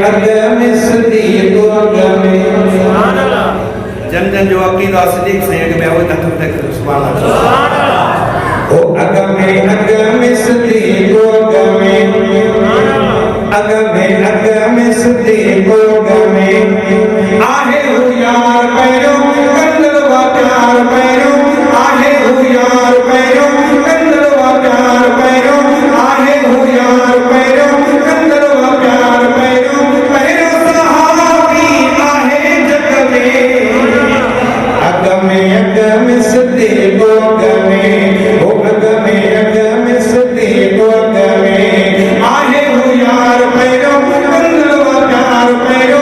अगम सिद्दीक अगम जन जन जो अकीदा सिद्दीक से अग में हो तक तक सुभान अल्लाह ओ अगम सिद्दीक अगम सिद्दीक अगम आहे हो यार पैरो कंदलवा प्यार पैरो आहे हो यार पैरो कंदलवा प्यार पैरो आहे हो यार पैरो कंदलवा प्यार पैरो पैरो सहाबी आहे जग में अगम सिद्दीक अगम ओ अगम सिद्दीक अगम आहे हो यार पैरो कंदलवा प्यार पैरो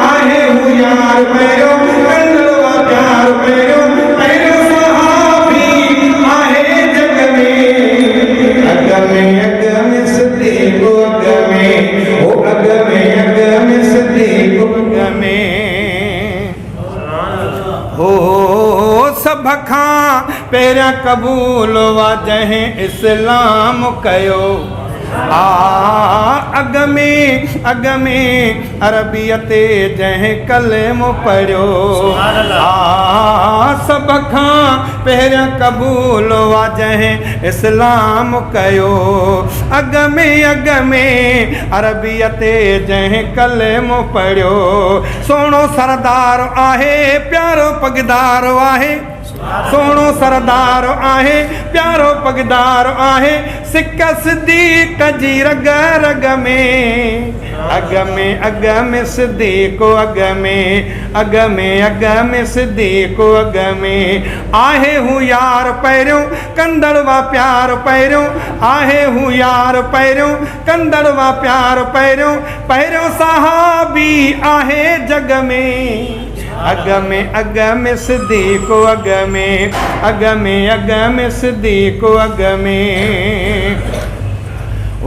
आहे हो यार पैरो कंदलवा प्यार पैरो पैरो सहाबी आहे जग में अगम सिद्दीक अगम ओ अगम सिद्दीक अगम हो सब खां पहिरियां क़बूल वाजह इस्लाम कयो अगमें अरबियत जंहिं कलमो पढ़ियो सब खां पहिरियां क़बूल वा जंहिं इस्लाम कयो अगमें अरबियत जंहिं कलमो पढ़ियो सोणो सरदार आहे प्यारो पगदार आहे सोणो सरदार आहे प्यारो पगदार आहे सिक सिद्दीक जी रग रग में अगम सिद्दीक अगम सिद्दीक अगम आहे हूं यार पहिरियों कंदड़वा प्यार पहिरियों आहे हूं यार पहिरियों कंदड़वा प्यार पहिरियों पहिरियों सहाबी आहे जग में अगम सिद्दीक अगम सिद्दीक अगम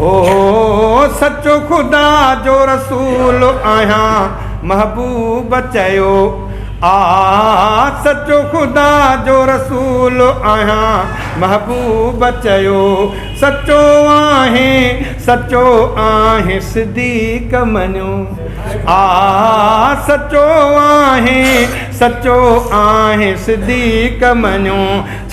ओ सचो खुदा जो रसूल आहियां महबूब चयो सचो खुदा जो रसूल आहियां महबूब चयो सचो आहे सिद्दीक मञो सचो आहे सिद्दीक मञो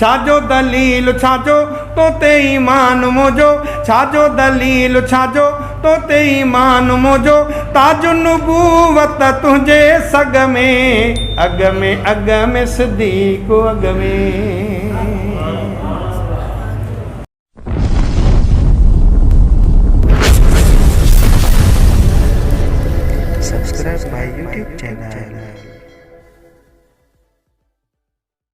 छाजो दलील छाजो तो ते ईमान मोजो छाजो दलील छाजो तो ते ईमान मोजो ताज नबूवत तुझे सग में अगम सिद्दीक अगम Subscribe my YouTube channel.